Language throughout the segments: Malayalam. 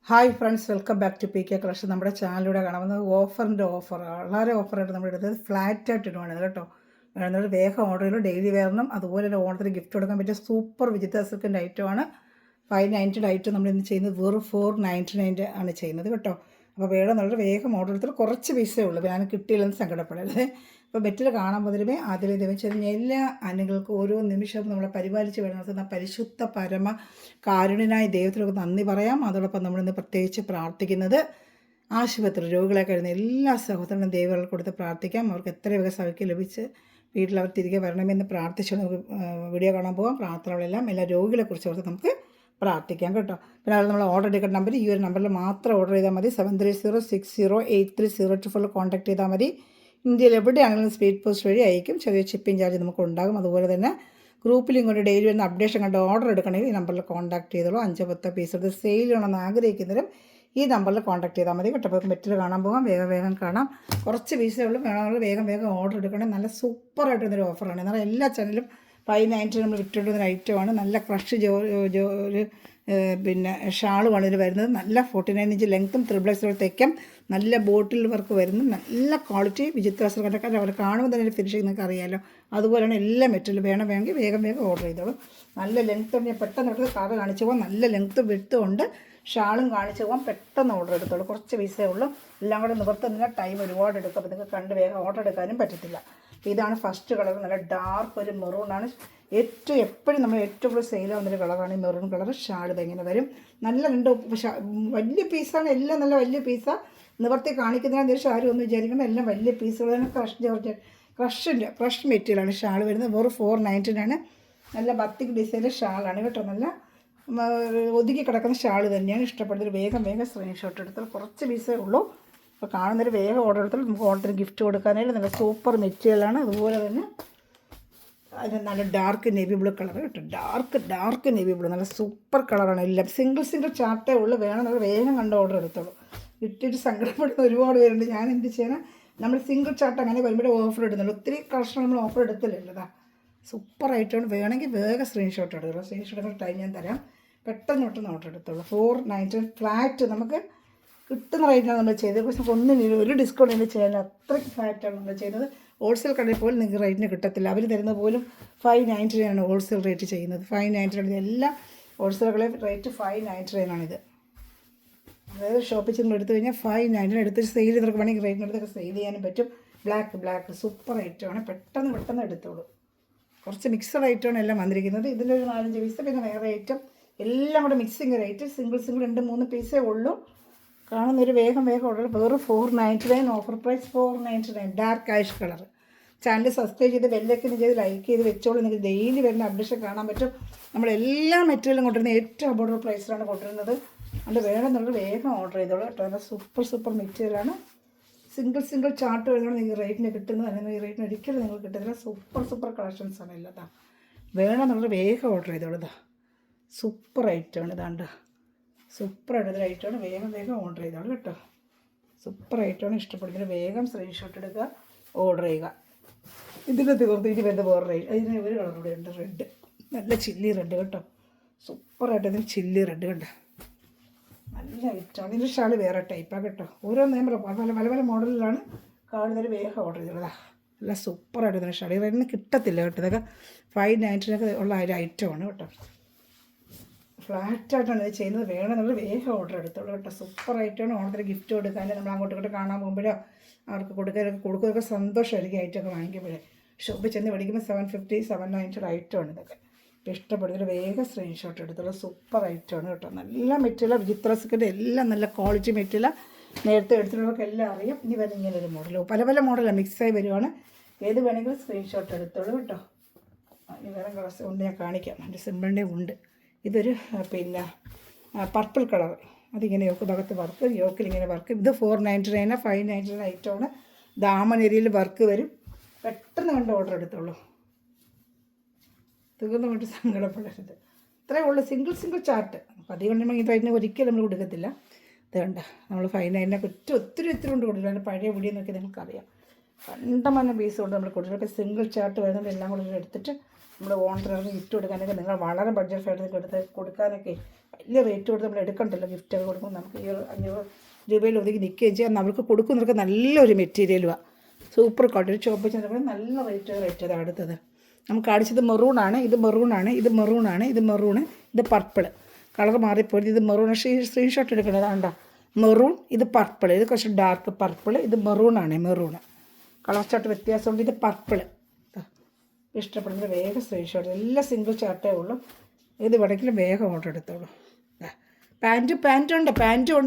Hi friends, welcome back to P K collection. നമ്മുടെ ചാനലിലൂടെ കാണാവുന്നത് ഓഫറിൻ്റെ ഓഫർ, വളരെ ഓഫറായിട്ട് നമ്മൾ എടുത്തത് ഫ്ലാറ്റായിട്ട് ഇടുവാണ് കേട്ടോ. വേണമെന്നൊരു വേഗം ഓർഡർ ചെയ്തു. ഡെയിലി വെയറിനും അതുപോലെ തന്നെ ഓണത്തിന് ഗിഫ്റ്റ് കൊടുക്കാൻ പറ്റിയ സൂപ്പർ വിജിറ്റ സിൽക്കിൻ്റെ ഐറ്റമാണ്. 590 ഐറ്റം നമ്മൾ ഇന്ന് ചെയ്യുന്നത് വെറും 499 ആണ് ചെയ്യുന്നത് കേട്ടോ. അപ്പോൾ വേണമെന്നുള്ള വേഗം ഓർഡർ എടുത്തിട്ട് കുറച്ച് പൈസയേ ഉള്ളൂ. ഞാൻ കിട്ടിയില്ലെന്ന് സങ്കടപ്പെടരുത്. അപ്പോൾ ബെറ്റിൽ കാണാൻ പോകുന്നതിന് ആദ്യമേ ദൈവം എല്ലാ അനുകൾക്കും ഓരോ നിമിഷവും നമ്മളെ പരിപാലിച്ച് വേണമെന്ന പരിശുദ്ധ പരമ കാരുണ്യനായ ദൈവത്തിനൊക്കെ നന്ദി പറയാം. അതോടൊപ്പം നമ്മളിന്ന് പ്രത്യേകിച്ച് പ്രാർത്ഥിക്കുന്നത് ആശുപത്രി രോഗികളെ കഴിയുന്ന എല്ലാ സഹോദരനും ദൈവങ്ങൾ കൊടുത്ത് പ്രാർത്ഥിക്കാം. അവർക്ക് എത്ര വേഗം സൗഖ്യം ലഭിച്ച് വീട്ടിൽ അവർ തിരികെ വരണമെന്ന് പ്രാർത്ഥിച്ചു നമുക്ക് വീഡിയോ കാണാൻ പോകാം. പ്രാർത്ഥനകളെല്ലാം എല്ലാ രോഗികളെക്കുറിച്ച് ഓർത്ത് നമുക്ക് പ്രാർത്ഥിക്കാം കേട്ടോ. പിന്നെ അത് നമ്മൾ ഓർഡർ എടുക്കുന്ന നമ്പർ ഈ ഒരു നമ്പറിൽ മാത്രം ഓർഡർ ചെയ്താൽ മതി. 7306083024 കോൺടാക്ട് ചെയ്താൽ മതി. ഇന്ത്യയിൽ എവിടെയാണെങ്കിലും സ്പീഡ് പോസ്റ്റ് വഴി അയക്കും. ചെറിയ ഷിപ്പിംഗ് ചാർജ് നമുക്ക് ഉണ്ടാകും. അതുപോലെ തന്നെ ഗ്രൂപ്പിൽ ഇങ്ങോട്ട് ഡെയിലി വരുന്ന അപ്ഡേഷൻ കണ്ട് ഓർഡർ എടുക്കണമെങ്കിൽ ഈ നമ്പറിൽ കോൺടാക്ട് ചെയ്തോളൂ. 5-10 പീസ് എടുത്ത് സെയിൽ ചെയ്യണമെന്ന് ആഗ്രഹിക്കുന്നവരും ഈ നമ്പറിൽ കോൺടാക്ട് ചെയ്താൽ മതി കേട്ടോ. അപ്പോൾ മെറ്റീരിയൽ കാണാൻ പോകാം. വേഗം കാണാം. കുറച്ച് പീസേ ഉള്ളൂ. വേണമെങ്കിൽ വേഗം ഓർഡർ എടുക്കണമെങ്കിൽ നല്ല സൂപ്പറായിട്ടൊരു ഓഫറാണ്. എന്നാൽ എല്ലാ ചാനലും 590 നമ്മൾ വിട്ടുകൊണ്ടിരുന്ന ഐറ്റമാണ്. നല്ല ക്രഷ് ഒരു പിന്നെ ഷാളുമാണ് ഇതിൽ വരുന്നത്. നല്ല 49 ഇഞ്ച് ലെങ്ത്തും ത്രിബിൾസ് തെക്കും. നല്ല ബോട്ടിൽ വർക്ക് വരുന്നു. നല്ല ക്വാളിറ്റി വിചിത്ര സിൽക്കൊക്കെ അവർ കാണുമ്പോൾ തന്നെ ഫിനിഷിങ് നിങ്ങൾക്ക് അറിയാമല്ലോ. അതുപോലെയാണ് എല്ലാ മെറ്റീരിയലും. വേണമെങ്കിൽ വേഗം ഓർഡർ ചെയ്തോളൂ. നല്ല ലെങ്ത്ത് ഉണ്ട്. ഞാൻ പെട്ടെന്ന് എടുത്ത് കറ കാണിച്ചു പോകാം. നല്ല ലെങ്ത്ത് വിട്ടും ഉണ്ട്. ഷാളും കാണിച്ചു പോകാം. പെട്ടെന്ന് ഓർഡർ എടുത്തോളൂ. കുറച്ച് പൈസയേ ഉള്ളൂ. എല്ലാം കൂടെ നിവർത്തുന്നില്ല. ടൈം ഒരുപാട് എടുക്കും. അപ്പോൾ നിങ്ങൾക്ക് കണ്ട് വേഗം ഓർഡർ എടുക്കാനും പറ്റത്തില്ല. ഇതാണ് ഫസ്റ്റ് കളർ. നല്ല ഡാർക്ക് ഒരു മെറൂണാണ്. എപ്പോഴും നമ്മൾ ഏറ്റവും കൂടുതൽ സെയിലാവുന്നൊരു കളറാണ് ഈ മെറൂൺ കളർ. ഷാൾ ഇതെങ്ങനെ വരും. നല്ല രണ്ട് വലിയ പീസാണ്. എല്ലാം നല്ല വലിയ പീസാണ്. നിവർത്തി കാണിക്കുന്നതിന് ദിവസം ആരും ഒന്നും വിചാരിക്കണം. എല്ലാം വലിയ പീസുകളാണ്. ക്രഷ് മെറ്റീരിയലാണ് ഷാൾ വരുന്നത്. വെറും 490 നല്ല ബത്തിക് ഡിസൈൻ്റെ ഷാളാണ് കേട്ടോ. നല്ല ഒതുക്കി കിടക്കുന്ന ഷാൾ തന്നെയാണ്. ഇഷ്ടപ്പെടുന്നത് വേഗം സ്ക്രീൻഷോട്ട് എടുത്താൽ കുറച്ച് പീസേ ഉള്ളൂ. അപ്പോൾ കാണുന്നൊരു വേഗം ഓർഡർ എടുത്താൽ നമുക്ക് ഓർഡറിന് ഗിഫ്റ്റ് കൊടുക്കാനായിട്ട് നല്ല സൂപ്പർ മെറ്റീരിയലാണ്. അതുപോലെ തന്നെ അതിന് നല്ല ഡാർക്ക് നേവി ബ്ലൂ കളർ കേട്ടോ. ഡാർക്ക് നേവി ബ്ലൂ നല്ല സൂപ്പർ കളറാണ്. എല്ലാം സിംഗിൾ ചാർട്ടേ ഉള്ളൂ. വേണമെന്നുള്ള വേഗം കണ്ട് ഓർഡർ എടുത്തോളൂ. ഇട്ടിട്ട് സങ്കടപ്പെടുന്ന ഒരുപാട് പേരുണ്ട്. ഞാൻ എന്ത് ചെയ്യണം, നമ്മൾ സിംഗിൾ ചാർട്ട് അങ്ങനെ വരുമ്പോൾ ഓഫർ ഇടുന്നുള്ളൂ. ഒത്തിരി കളക്ഷൻ നമ്മൾ ഓഫർ എടുത്തില്ലല്ലോ. സൂപ്പറായിട്ടാണ്. വേണമെങ്കിൽ വേഗം സ്ക്രീൻഷോട്ട് എടുത്തോളൂ. സ്ക്രീൻഷോട്ട് എടുക്കുന്ന ടൈം ഞാൻ തരാം. പെട്ടെന്ന് ഓർഡർ എടുത്തോളൂ. 490 ഫ്ലാറ്റ് നമുക്ക് കിട്ടുന്ന റേറ്റിനാണ് നമ്മൾ ചെയ്തത്. പക്ഷേ ഒന്നിനും ഒരു ഡിസ്കൗണ്ട് ചെയ്യാൻ അത്രയ്ക്ക് ഫ്ലാറ്റാണ് നമ്മൾ ചെയ്യുന്നത്. ഹോൾസെയിൽ കടയിൽ പോലും നിങ്ങൾക്ക് റേറ്റിന് കിട്ടത്തില്ല. അവർ തരുന്ന പോലും 590 ഹോൾസെയിൽ റേറ്റ് ചെയ്യുന്നത്. 590 എല്ലാ ഹോൾസെയിൽ കടയിൽ റേറ്റ് 590 അതായത് ഷോപ്പിൽ ചെന്ന് എടുത്തു കഴിഞ്ഞാൽ 590 എടുത്ത് സെയിൽ ചെയ്തൊക്കെ വേണമെങ്കിൽ റേറ്റിനെടുത്തൊക്കെ സെയിൽ ചെയ്യാനും പറ്റും. ബ്ലാക്ക് സൂപ്പർ ഐറ്റമാണ്. പെട്ടെന്ന് എടുത്തോളൂ. കുറച്ച് മിക്സഡ് ഐറ്റമാണ് എല്ലാം വന്നിരിക്കുന്നത്. ഇതിൻ്റെ ഒരു 4-5 പീസ്, പിന്നെ വേറെ ഐറ്റം എല്ലാം കൂടെ മിക്സിങ് റേറ്റ്. സിംഗിൾ 2-3 പീസേ ഉള്ളൂ. കാണുന്നൊരു വേഗം ഓർഡർ. വെറും 499 offer price 499 dark ash colour. Channel subscribe ചെയ്ത് ബെല്ലൈക്കൻ ചെയ്ത് ലൈക്ക് ചെയ്ത് വെച്ചോളൂ. നിങ്ങൾക്ക് ഡെയിലി വരുന്ന അപ്ഡേഷൻ കാണാൻ പറ്റും. നമ്മളെല്ലാ മെറ്റീരിയലും കൊണ്ടുവരുന്നത് ഏറ്റവും അഫോർഡബിൾ പ്രൈസിലാണ് കൊണ്ടുവരുന്നത്. അതുകൊണ്ട് വേണമെന്നുള്ളത് വേഗം ഓർഡർ ചെയ്തോളൂ കേട്ടോ. നല്ല സൂപ്പർ മെറ്റീരിയലാണ്. സിംഗിൾ ചാർട്ട് വരുന്നത് നിങ്ങൾക്ക് റേറ്റിന് കിട്ടുന്നത്. അല്ലെങ്കിൽ ഈ റേറ്റിന് ഒരിക്കലും നിങ്ങൾക്ക് കിട്ടുന്നില്ല. സൂപ്പർ കളക്ഷൻസാണ് എല്ലാം. വേണമെന്നുള്ളത് വേഗം ഓർഡർ ചെയ്തോളൂ. സൂപ്പർ ഐറ്റമാണ്. ഇതാണ്ട് സൂപ്പറായിട്ടൊരു ഐറ്റമാണ്. വേഗം ഓർഡർ ചെയ്തോളൂ കേട്ടോ. സൂപ്പർ ഐറ്റമാണ്. ഇഷ്ടപ്പെടുന്നതിന് വേഗം സ്ക്രീൻഷോട്ട് എടുക്കുക, ഓർഡർ ചെയ്യുക. ഇതിൻ്റെ തീർത്തിട്ട് വരുന്ന വേറെ റേറ്റ്. അതിന് ഒരു കളർ കൂടെ ഉണ്ട്, റെഡ്. നല്ല ചില്ലി റെഡ് കേട്ടോ. സൂപ്പറായിട്ട് ഇതിന് ചില്ലി റെഡ് കണ്ടോ. നല്ല ഐറ്റമാണ്. ഇതിൻ്റെ ഷാൾ വേറെ ടൈപ്പാണ് കേട്ടോ. ഓരോ പല മോഡലിലാണ് കാണുന്നതിന് വേഗം ഓർഡർ ചെയ്തോളൂ. നല്ല സൂപ്പറായിട്ട് ഇതിൻ്റെ ഷാൾ റെഡിന് കിട്ടത്തില്ല കേട്ടോ. ഇതൊക്കെ 590 ഉള്ള ഒരു ഐറ്റമാണ് കേട്ടോ. ഫ്ലാറ്റായിട്ടാണ് ഇത് ചെയ്യുന്നത്. വേണമെന്നുള്ള വേഗം ഓർഡർ എടുത്തോളൂ കേട്ടോ. സൂപ്പറായിട്ടാണ്. ഓണത്തിന് ഗിഫ്റ്റ് കൊടുക്കാൻ നമ്മൾ അങ്ങോട്ട് കാണാൻ പോകുമ്പോഴോ അവർക്ക് കൊടുക്കുകയൊക്കെ സന്തോഷമായിരിക്കും. ഐറ്റമൊക്കെ വാങ്ങിക്കുമ്പോഴേ ഷോപ്പിൽ ചെന്ന് മേടിക്കുമ്പോൾ 750 790 ഐറ്റമാണ് ഇതൊക്കെ. ഇഷ്ടപ്പെടുന്നതിന് വേഗം സ്ക്രീൻഷോട്ട് എടുത്തോളൂ. സൂപ്പർ ഐറ്റമാണ് കേട്ടോ. നല്ല മെറ്റീരിയൽ വിചിത്ര സിൽക്കിൻ്റെ എല്ലാം നല്ല ക്വാളിറ്റി മെറ്റീരിയൽ. നേരത്തെ എടുത്തിട്ടുള്ളവർക്ക് എല്ലാം അറിയാം. ഇനി വരുന്ന ഇങ്ങനൊരു മോഡൽ, പല മോഡലാണ് മിക്സായി വരുവാണ്. ഏത് വേണമെങ്കിലും സ്ക്രീൻഷോട്ട് എടുത്തോളൂ കേട്ടോ. ഇനി വേറെ കളേഴ്സ് ഉണ്ട്, ഞാൻ കാണിക്കാം. എൻ്റെ സിമ്പിളിൻ്റെ ഉണ്ട്. ഇതൊരു പിന്നെ പർപ്പിൾ കളർ. അതിങ്ങനെ യോക്ക് ഭാഗത്ത് വർക്ക്, യോക്കിൽ ഇങ്ങനെ വർക്ക്. ഇത് 499 599 ഐറ്റമാണ്. ദാമനേരിയയിൽ വർക്ക് വരും. പെട്ടെന്ന് കണ്ട് ഓർഡർ എടുത്തോളൂ. തീർന്നു കൊണ്ട് സങ്കടപ്പെടരുത്. ഇത്രയേ ഉള്ളൂ. Single chart. അപ്പോൾ അതുകൊണ്ട് ഈ റേറ്റിന് ഒരിക്കലും നമ്മൾ കൊടുക്കത്തില്ല. ഇത് കണ്ട നമ്മൾ 590 ഒത്തിരി കൊണ്ട് കൊടുക്കില്ല. അതിൻ്റെ പഴയ വീഡിയോ നോക്കി നിങ്ങൾക്കറിയാം. കണ്ടമാനം പീസ് കൊണ്ട് നമ്മൾ കൊടുത്തിട്ട് സിംഗിൾ ചാർട്ട് വരുന്നത് എല്ലാം കൂടെ എടുത്തിട്ട് നമ്മൾ ഓണറിന് ഗിഫ്റ്റ് കൊടുക്കാനൊക്കെ നിങ്ങൾ വളരെ ബഡ്ജറ്റ് ഫ്രണ്ട്ലി എടുത്ത് കൊടുക്കാനൊക്കെ വലിയ റേറ്റ് കൊടുത്ത് നമ്മൾ എടുക്കണ്ടല്ലോ, ഗിഫ്റ്റൊക്കെ കൊടുക്കുമ്പോൾ നമുക്ക് ഈ 500 രൂപയിൽ ഒതുക്കി നിൽക്കുകയും ചെയ്യാം. അവർക്ക് കൊടുക്കുന്നവർക്ക് നല്ലൊരു മെറ്റീരിയലുമാണ്, സൂപ്പർ ക്വാളിറ്റി. ചോപ്പ് ചെന്നപ്പോൾ നല്ല റേറ്റ് അതാണ് അടുത്തത്. നമുക്ക് കാണിച്ചത് മെറൂണാണ്, ഇത് മെറൂണാണ്, ഇത് മെറൂണാണ്, ഇത് മെറൂണ്, ഇത് പർപ്പിൾ. കളർ മാറിപ്പോയി. ഇത് മെറൂൺ. സ്ക്രീൻഷോട്ട് എടുക്കണത് വേണ്ട. മെറൂൺ, ഇത് പർപ്പിൾ, ഇത് കുറച്ച് ഡാർക്ക് പർപ്പിൾ, ഇത് മെറൂണാണ്. മെറൂണ് കളർ ചാർട്ട് വ്യത്യാസമുണ്ട്. ഇത് പർപ്പിൾ. ഇഷ്ടപ്പെടുന്നത് വേഗം സ്ക്രീൻഷോട്ട്. എല്ലാം സിംഗിൾ ചാർട്ടേ ഉള്ളൂ. ഇത് വേണമെങ്കിലും വേഗം ഓർഡർ എടുത്തോളൂ. പാൻറ്റും ഉണ്ട്.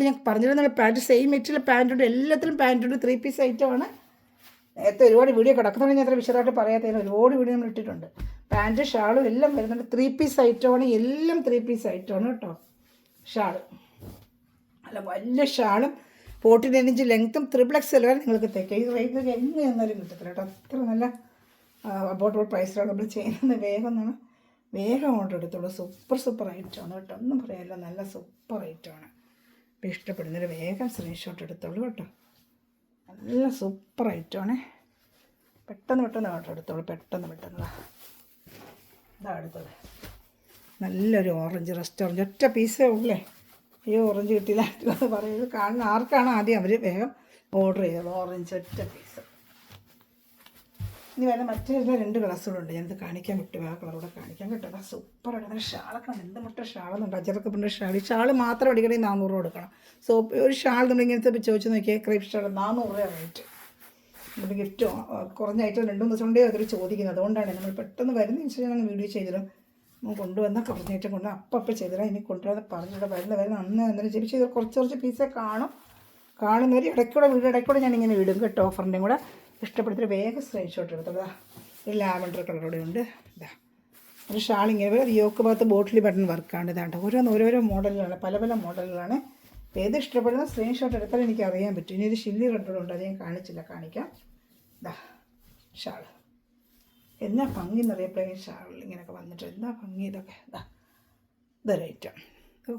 ഞാൻ പറഞ്ഞിരുന്നാൽ പാൻറ്റ് സെയിം മെറ്റീരിയൽ പാൻറ്റുണ്ട്, എല്ലാത്തിലും പാൻറ്റുണ്ട്. 3 പീസ് ഐറ്റമാണ്. നേരത്തെ ഒരുപാട് വീഡിയോ കിടക്കുന്നുണ്ടെങ്കിൽ ഞാൻ അത്ര വിശദമായിട്ട് പറയാത്തതിന് ഒരുപാട് വീഡിയോ നമ്മൾ ഇട്ടിട്ടുണ്ട്. പാൻറ്റ് ഷാളും എല്ലാം വരുന്നുണ്ട്. 3 പീസ് ഐറ്റമാണ്, എല്ലാം 3 പീസ് ഐറ്റമാണ് കേട്ടോ. ഷാള് അല്ല, വലിയ ഷാളും 49 ഇഞ്ച് ലെങ്ത്തും XXL വരെ നിങ്ങൾക്ക് തയ്ക്കാം. ഈ റേറ്റ് എങ്ങനെ എന്നാലും കിട്ടത്തില്ല കേട്ടോ. അത്ര നല്ല അബൌട്ട് പ്രൈസിലാണ് നമ്മൾ ചെയ്യുന്നത്. വേഗം ഓർഡർ എടുത്തോളൂ. സൂപ്പർ ഐറ്റമാണ് കേട്ടോ, ഒന്നും പറയാനില്ല, നല്ല സൂപ്പർ ഐറ്റമാണ്. അപ്പോൾ ഇഷ്ടപ്പെടുന്നൊരു വേഗം സ്ക്രീൻഷോട്ട് എടുത്തോളൂ കേട്ടോ. നല്ല സൂപ്പർ ഐറ്റമാണ്. പെട്ടെന്ന് ഓർഡർ എടുത്തോളൂ. പെട്ടെന്ന് ഇതാ അടുത്തത്. നല്ലൊരു ഓറഞ്ച്, റെസ്റ്റോറൻറ്റ്. ഒറ്റ പീസേ ഉള്ളേ. അയ്യോ, ഓറഞ്ച് കിട്ടിയില്ല എന്ന് പറയുന്നത് കാണുന്ന ആർക്കാണ് ആദ്യം അവർ വേഗം ഓർഡർ ചെയ്തോളൂ. ഓറഞ്ച് ഒറ്റ പീസ്. ഇനി വേണം മറ്റേ 2 കളേഴ്സുകളുണ്ട്, ഞാനിത് കാണിക്കാൻ വിട്ടു. ആ കളറൂടെ കാണിക്കാൻ കേട്ടോ. സൂപ്പറായിട്ട് ഷാളൊക്കെ എന്ത് മുട്ട ഷാളെന്നുണ്ട്. അജറൊക്കെ പിന്നെ ഷാൾ മാത്രം അടിക്കണമെങ്കിൽ 400 രൂപ കൊടുക്കണം. ഒരു ഷാൾ നമ്മൾ ഇങ്ങനത്തെ ചോദിച്ചു നോക്കിയാൽ ക്രേപ്പ് ഷാൾ 400 രൂപ റേറ്റ്. നമ്മുടെ ഗിഫ്റ്റോ കുറഞ്ഞ ഐറ്റം 2-3 ദിവസം കൊണ്ടേ അതൊരു ചോദിക്കുന്നത്. അതുകൊണ്ടാണ് നമ്മൾ പെട്ടെന്ന് വരുന്ന ഇൻസ്റ്റഗ്രാം വീഡിയോ ചെയ്തിടും. കൊണ്ടുവന്നാൽ കുറഞ്ഞ ഐറ്റം കൊണ്ട് അപ്പം ചെയ്തിടാം. ഇനി കൊണ്ടുവന്ന് പറഞ്ഞിട്ട് വരുന്ന അന്നേരം ചെയ്ത് കുറച്ച് പീസേ കാണുന്നവർ ഇടയ്ക്കൂടെ ഞാനിങ്ങനെ വിടും കേട്ടോ. ഓഫറിൻ്റെയും കൂടെ ഇഷ്ടപ്പെടുത്തിട്ട് വേഗം സ്ക്രീൻഷോട്ട് എടുത്തോളൂ. ഒരു ലാവൻഡർ കളറോടെ ഉണ്ട്. ഇതാ ഒരു ഷാളിങ്ങനെ യോക്ക് ഭാഗത്ത് ബോട്ടിൽ ബട്ടൺ വർക്കാണ്. ഇതാണ്ട് ഓരോരോ മോഡലുകളാണ്, പല മോഡലുകളാണ്. ഏത് ഇഷ്ടപ്പെടുന്ന സ്ക്രീൻഷോട്ട് എടുത്താൽ എനിക്ക് അറിയാൻ പറ്റും. ഇനി ഒരു ഷില്ലി റെഡുണ്ട്, അത് ഞാൻ കാണിക്കാം. ഇതാ ഷാള് എന്നാ ഭംഗി എന്നറിയപ്പോഴേ ഷാളിൽ ഇങ്ങനെയൊക്കെ വന്നിട്ട് എന്താ ഭംഗി ഇതൊക്കെ. ഇതൊരൈറ്റം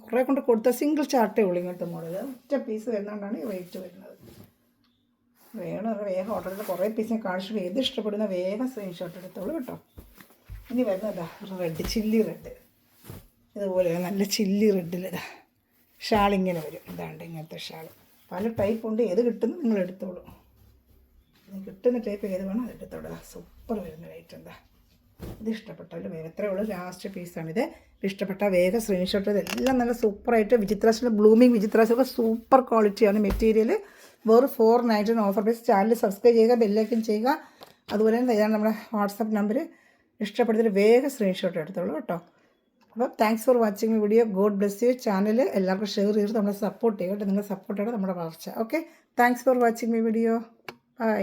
കുറേ കൊണ്ട് കൊടുത്ത സിംഗിൾ ചാർട്ടേ ഉള്ളൂ ഇങ്ങനത്തെ മോഡൽ. ഒറ്റ പീസ് വരുന്നതുകൊണ്ടാണ് ഈ റേറ്റ് വരുന്നത്. വേഗം ഓർഡർ ചെയ്ത് കുറേ പീസ് ഞാൻ കാണിച്ചിട്ട് ഏത് ഇഷ്ടപ്പെടുന്ന വേഗം സ്ക്രീൻഷോട്ട് എടുത്തോളൂ കേട്ടോ. ഇനി വരുന്നതാ റെഡ്, ചില്ലി റെഡ്. ഇതുപോലെ നല്ല ചില്ലി റെഡിലിതാ ഷാളിങ്ങനെ വരും. ഇതാണ്ട് ഇങ്ങനത്തെ ഷാൾ പല ടൈപ്പ് ഉണ്ട്. ഏത് കിട്ടുന്നു നിങ്ങൾ എടുത്തോളൂ. കിട്ടുന്ന ടൈപ്പ് ഏത് വേണം അത് എടുത്തോളൂ. സൂപ്പർ വരുന്ന റേറ്റ് എന്താ. ഇത് ഇഷ്ടപ്പെട്ടാലും വേഗം എത്രയേ ഉള്ളൂ. ലാസ്റ്റ് പീസാണിത്. ഇഷ്ടപ്പെട്ട വേഗം സ്ക്രീൻഷോട്ട്. ഇതെല്ലാം നല്ല സൂപ്പറായിട്ട് വിചിത്രാസിൻ്റെ ബ്ലൂമിങ് വിചിത്രാസൊക്കെ സൂപ്പർ ക്വാളിറ്റിയാണ് മെറ്റീരിയൽ. വെറും 499 ഓഫർ പ്രൈസ്. ചാനൽ സബ്സ്ക്രൈബ് ചെയ്യുക, ബെല്ലൈക്കൻ ചെയ്യുക. അതുപോലെ തന്നെ ഇതാണ് നമ്മുടെ വാട്സാപ്പ് നമ്പർ. ഇഷ്ടപ്പെടുത്തിട്ട് വേഗം സ്ക്രീൻഷോട്ട് എടുത്തോളൂ കേട്ടോ. അപ്പോൾ thanks for watching video. God bless you. Channel എല്ലാവർക്കും ഷെയർ ചെയ്ത് നമ്മളെ സപ്പോർട്ട് ചെയ്യുക. നിങ്ങളുടെ സപ്പോർട്ടാണ് നമ്മുടെ വളർച്ച. Okay, thanks for watching my video.